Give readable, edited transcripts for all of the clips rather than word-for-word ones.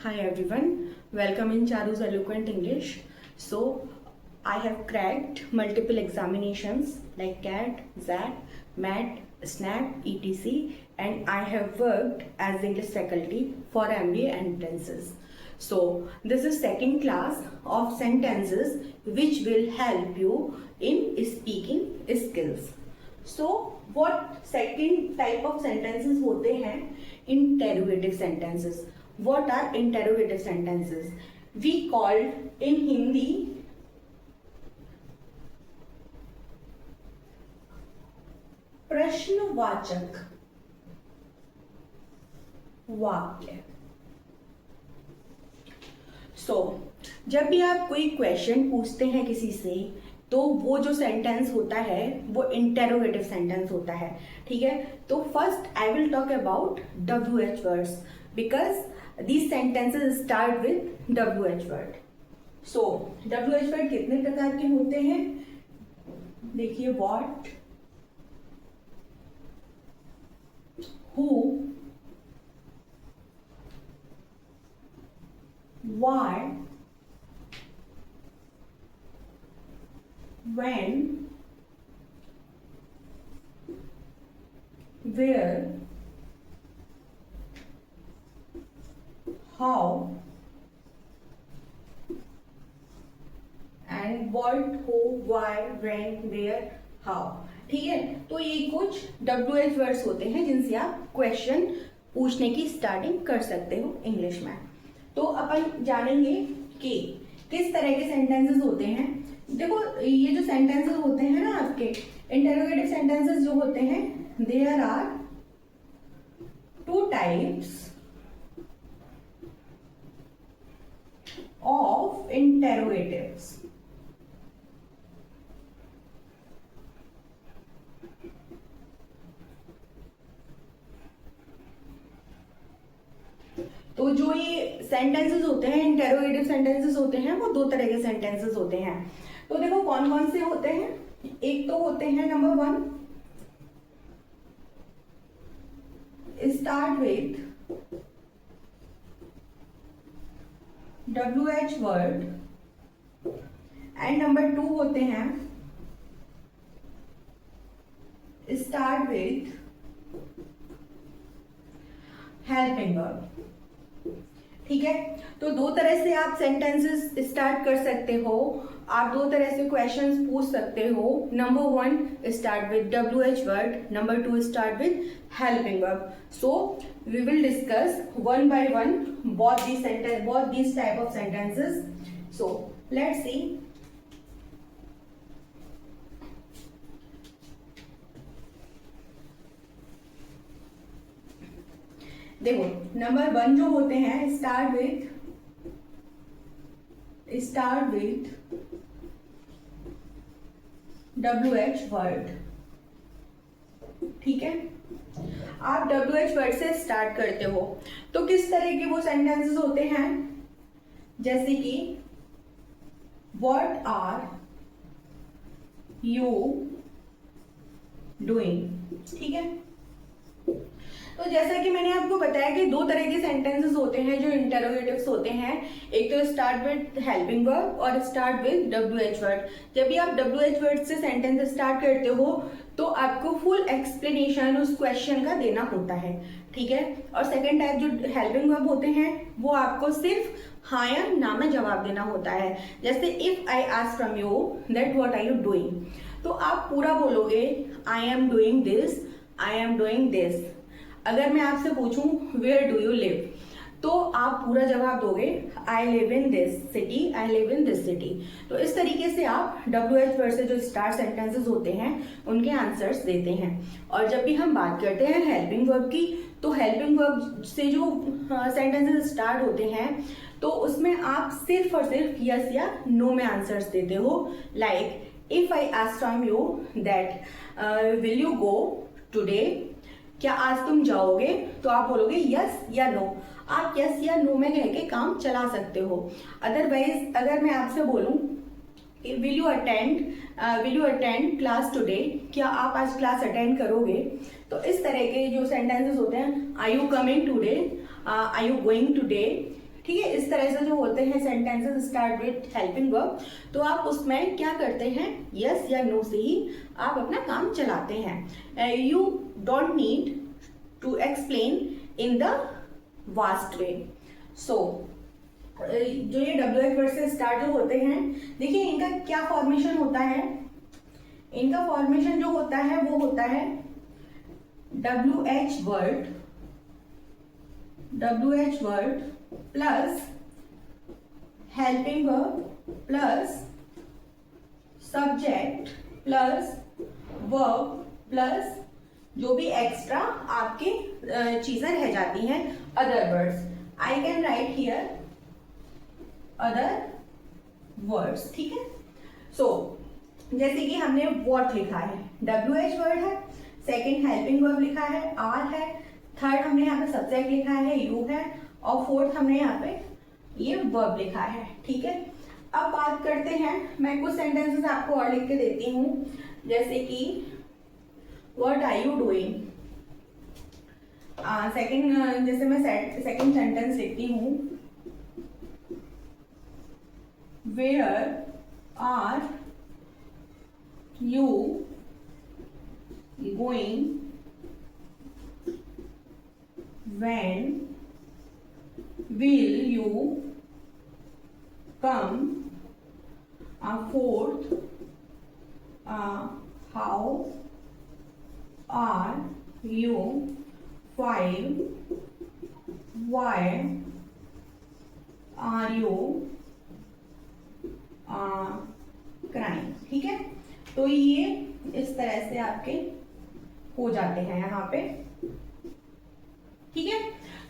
Hi everyone, welcome in Charu's Eloquent English. So, I have cracked multiple examinations like CAT, ZAT, MAT, SNAP, etc. and I have worked as English faculty for MBA entrances. So, this is second class of sentences which will help you in speaking skills. So, what second type of sentences होते हैं? Interrogative sentences. What are interrogative sentences? We called in Hindi प्रश्नवाचक वाक्य. जब भी आप कोई question पूछते हैं किसी से तो वो जो सेंटेंस होता है वो इंटेरोगेटिव सेंटेंस होता है. ठीक है, तो first I will talk about WH words because these sentences start with WH word. So WH word कितने प्रकार के होते हैं? देखिए, what, who, why, when, where, how and what, who, why, when, where, how. ठीक है, तो ये कुछ WH वर्ड्स होते हैं जिनसे आप क्वेश्चन पूछने की स्टार्टिंग कर सकते हो इंग्लिश में. तो अपन जानेंगे कि किस तरह के सेंटेंसेस होते हैं. देखो, ये जो सेंटेंसेस होते हैं ना आपके इंटरोगेटिव सेंटेंसेस जो होते हैं, there are two types of interrogatives. तो जो ये सेंटेंसेस होते हैं, इंटेरोगेटिव सेंटेंसेस होते हैं, वो दो तरह के सेंटेंसेस होते हैं. तो देखो कौन कौन से होते हैं. एक तो होते हैं number 1, start with WH word and number 2 होते हैं स्टार्ट विथ हेल्पिंग वर्ब. ठीक है, तो दो तरह से आप सेंटेंसेस स्टार्ट कर सकते हो. आप दो तरह से क्वेश्चंस पूछ सकते हो. Number 1 start with WH word, number 2 start with helping verb. So we will discuss one by one both these type of sentences. So let's see. देखो, नंबर 1 जो होते हैं स्टार्ट विथ WH वर्ड. ठीक है, आप WH वर्ड से start करते हो तो किस तरह के वो सेंटेंसेस होते हैं, जैसे कि व्हाट आर यू डूइंग. ठीक है, तो जैसा कि मैंने आपको बताया कि दो तरह के सेंटेंसेस होते हैं जो इंटरोगेटिव्स होते हैं. एक तो स्टार्ट विद हेल्पिंग वर्ब और स्टार्ट विद WH वर्ड. जब भी आप WH वर्ड से सेंटेंस स्टार्ट करते हो तो आपको फुल एक्सप्लेनेशन उस क्वेश्चन का देना होता है. ठीक है, और सेकेंड टाइप जो हेल्पिंग वर्ब होते हैं वो आपको सिर्फ हाँ या ना में जवाब देना होता है. जैसे if I ask from you that what are you doing, तो आप पूरा बोलोगे I am doing this, I am doing this. अगर मैं आपसे पूछूं वेयर डू यू लिव, तो आप पूरा जवाब दोगे I live in this city, I live in this city. तो इस तरीके से आप WH वर्ड से जो स्टार्ट सेंटेंसेस होते हैं उनके आंसर्स देते हैं. और जब भी हम बात करते हैं हेल्पिंग वर्ब की, तो हेल्पिंग वर्ब से जो सेंटेंसेस स्टार्ट होते हैं तो उसमें आप सिर्फ और सिर्फ यस या नो में आंसर्स देते हो. Like if I ask from you that will you go today, क्या आज तुम जाओगे, तो आप बोलोगे यस या नो. आप यस या नो में कह के काम चला सकते हो. अदरवाइज अगर मैं आपसे बोलूं will you attend class today, क्या आप आज क्लास अटेंड करोगे, तो इस तरह के जो सेंटेंसेस होते हैं, are you coming today, are you going today. ठीक है, इस तरह से जो होते हैं sentences start with helping verb, तो आप उसमें क्या करते हैं, यस या नो से ही आप अपना काम चलाते हैं। You don't need to explain in the vast way. So जो ये WH वर्ड से स्टार्ट जो होते हैं, देखिए इनका क्या फॉर्मेशन होता है, इनका फॉर्मेशन जो होता है वो होता है WH word plus helping verb plus subject plus verb plus जो भी एक्स्ट्रा आपके चीजें रह जाती हैं, other words. I can write here other words, ठीक है। सो जैसे कि हमने व्हाट लिखा है, WH वर्ड है, सेकंड हेल्पिंग वर्ब लिखा है, आर है, थर्ड हमने यहाँ पे सब्जेक्ट लिखा है, यू है, और फोर्थ हमने यहाँ पे ये वर्ब लिखा है, ठीक है। अब बात करते हैं, मैं कुछ सेंटेंसेस आपको और लिख के देती हूँ, जैसे कि what are you doing. Second जैसे मैं सेकंड सेंटेंस लिखती हूँ, where are you going, when will you come, fourth, how are you, 5, why are you crying, ठीक है। तो ये इस तरह से आपके हो जाते हैं यहाँ पे, ठीक है।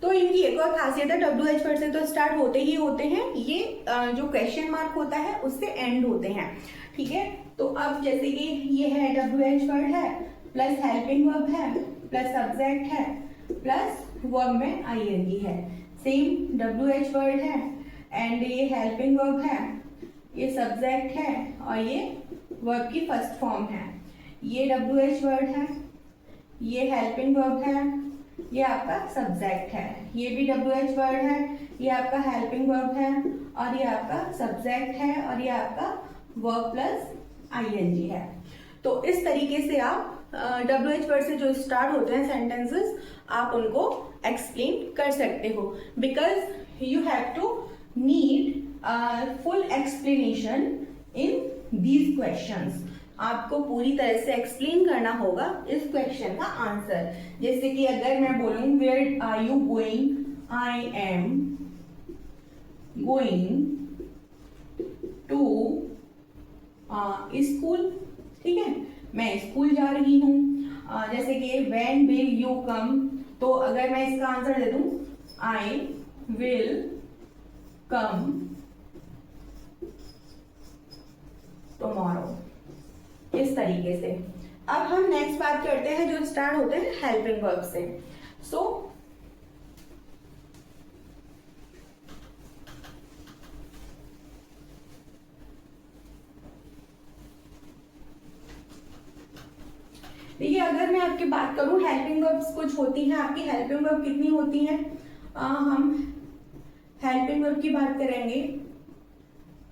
तो इनकी एक और खासियत है, WH वर्ड से तो स्टार्ट होते ही होते हैं, ये जो क्वेश्चन मार्क होता है उससे एंड होते हैं, ठीक है। तो अब जैसे कि ये है WH वर्ड है प्लस हेल्पिंग वर्ब है प्लस सब्जेक्ट है प्लस वर्ब में ING है, सेम WH वर्ड है एंड ये हेल्पिंग वर्ब है, ये सब्जेक्ट है और ये वर्ब की फर्स्ट फॉर्म है, ये WH वर्ड है, ये हेल्पिंग वर्ब है, ये आपका सब्जेक्ट है, ये भी WH वर्ड है, ये आपका हेल्पिंग वर्ब है और ये आपका सब्जेक्ट है और ये आपका वर्ब प्लस ING है। तो इस तरीके से आप WH वर्ड से जो स्टार्ट होते हैं सेंटेंसेस, आप उनको एक्सप्लेन कर सकते हो, because you have to need full explanation in these questions. आपको पूरी तरह से एक्सप्लेन करना होगा इस क्वेश्चन का आंसर। जैसे कि अगर मैं बोलूं where are you going, I am going to school, ठीक है, मैं स्कूल जा रही हूँ। जैसे कि व्हेन विल यू कम, तो अगर मैं इसका आंसर दे दूं आई विल कम टुमारो, इस तरीके से। अब हम नेक्स्ट बात करते हैं जो स्टार्ट होते हैं हेल्पिंग वर्ब से। सो देखिए, अगर मैं आपकी बात करूं हेल्पिंग वर्ब्स कुछ होती हैं, आपकी हेल्पिंग वर्ब कितनी होती हैं, हम हेल्पिंग वर्ब की बात करेंगे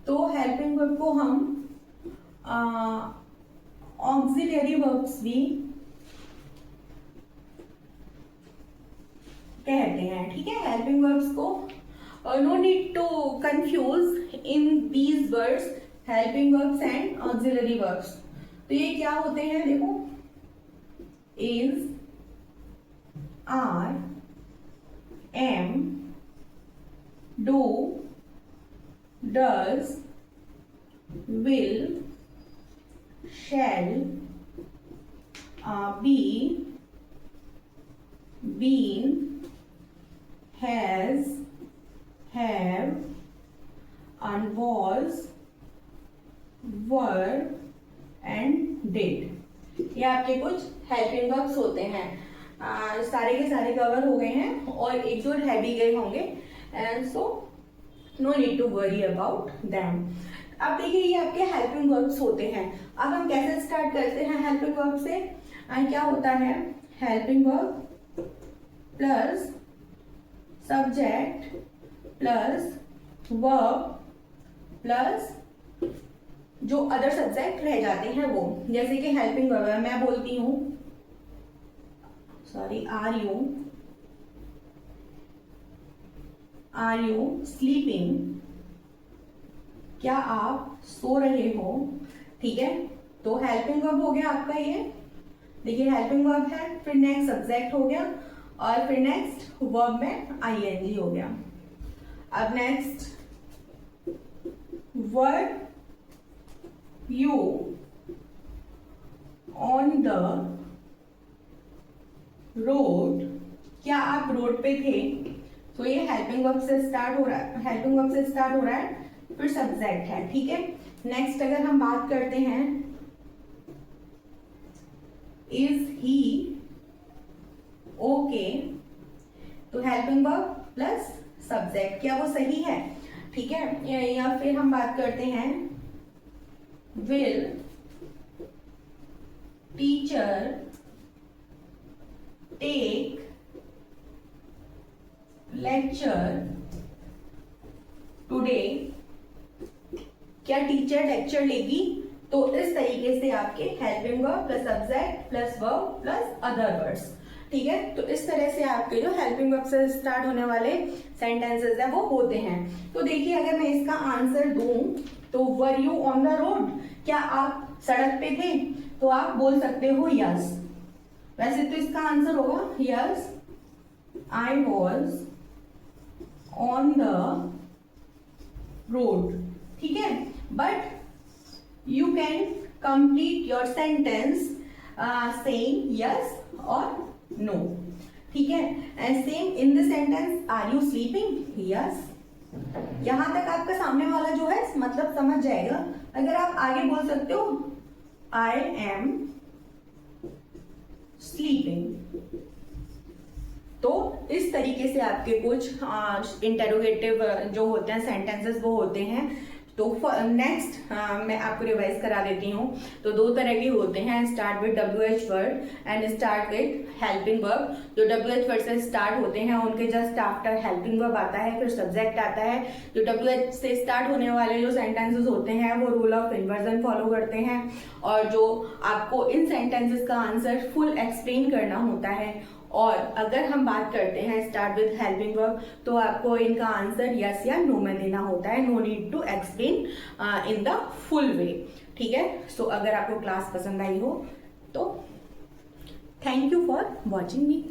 तो हेल्पिंग वर्ब को हम ऑक्सिलरी वर्ब्स भी कहते हैं, ठीक है। हेल्पिंग वर्ब्स को no need to confuse in these words, helping verbs and auxiliary verbs. तो ये क्या होते हैं, देखो, is, are, am, do, does, will, shall, be, been, has, have, and was, were and did। ये आपके कुछ हेल्पिंग वर्ब्स होते हैं। सारे के सारे कवर हो गए हैं और एक दो रह भी गए होंगे, and so no need to worry about them. अब देखिए, ये आपके हेल्पिंग वर्ब्स होते हैं। अब हम कैसे स्टार्ट करते हैं हेल्पिंग वर्ब से, क्या होता है, helping verb plus subject plus verb plus जो अदर सब्जेक्ट रह जाते हैं वो, जैसे कि हेल्पिंग वर्ब है, मैं बोलती हूँ सॉरी आर यू स्लीपिंग, क्या आप सो रहे हो, ठीक है। तो हेल्पिंग वर्ब हो गया आपका ये, देखिए हेल्पिंग वर्ब है, फिर नेक्स्ट सब्जेक्ट हो गया और फिर नेक्स्ट वर्ब में आईएनजी हो गया। अब next were you on the road, क्या आप रोड पे थे, तो ये हेल्पिंग वर्ब से स्टार्ट हो रहा है, फिर सब्जेक्ट है, ठीक है। नेक्स्ट अगर हम बात करते हैं इज ही ओके, तो हेल्पिंग वर्ब प्लस सब्जेक्ट, क्या वो सही है, ठीक है। या फिर हम बात करते हैं will teacher take lecture today, क्या टीचर लेक्चर लेगी, तो इस तरीके से आपके helping verb plus subject plus verb plus other words, ठीक है। तो इस तरह से आपके जो हेल्पिंग वर्ब से स्टार्ट होने वाले सेंटेंसेस है वो होते हैं। तो देखिए अगर मैं इसका आंसर दूं तो were you on the road, क्या आप सड़क पे थे, तो आप बोल सकते हो यस। वैसे तो इसका आंसर होगा yes I was on the road, ठीक है। But you can complete your sentence saying yes और नो, ठीक है। And same in the sentence are you sleeping, yes. यहां तक आपका सामने वाला जो है मतलब समझ जाएगा। अगर आप आगे बोल सकते हो आई एम स्लीपिंग, तो इस तरीके से आपके कुछ इंटेरोगेटिव जो होते हैं सेंटेंसेस वो होते हैं। तो नेक्स्ट मैं आपको रिवाइज करा देती हूँ। तो दो तरह के होते हैं, start with WH word and start with helping verb. जो WH वर्ड से स्टार्ट होते हैं उनके जस्ट आफ्टर हेल्पिंग वर्ब आता है, फिर सब्जेक्ट आता है। जो WH से स्टार्ट होने वाले जो सेंटेंसेस होते हैं वो रूल ऑफ इन्वर्जन फॉलो करते हैं, और जो आपको इन सेंटेंसेस का आंसर फुल एक्सप्लेन करना होता है। और अगर हम बात करते हैं स्टार्ट विद हेल्पिंग वर्ब, तो आपको इनका आंसर यस या नो में देना होता है, no need to explain in the full way, ठीक है। सो अगर आपको क्लास पसंद आई हो तो thank you for watching me.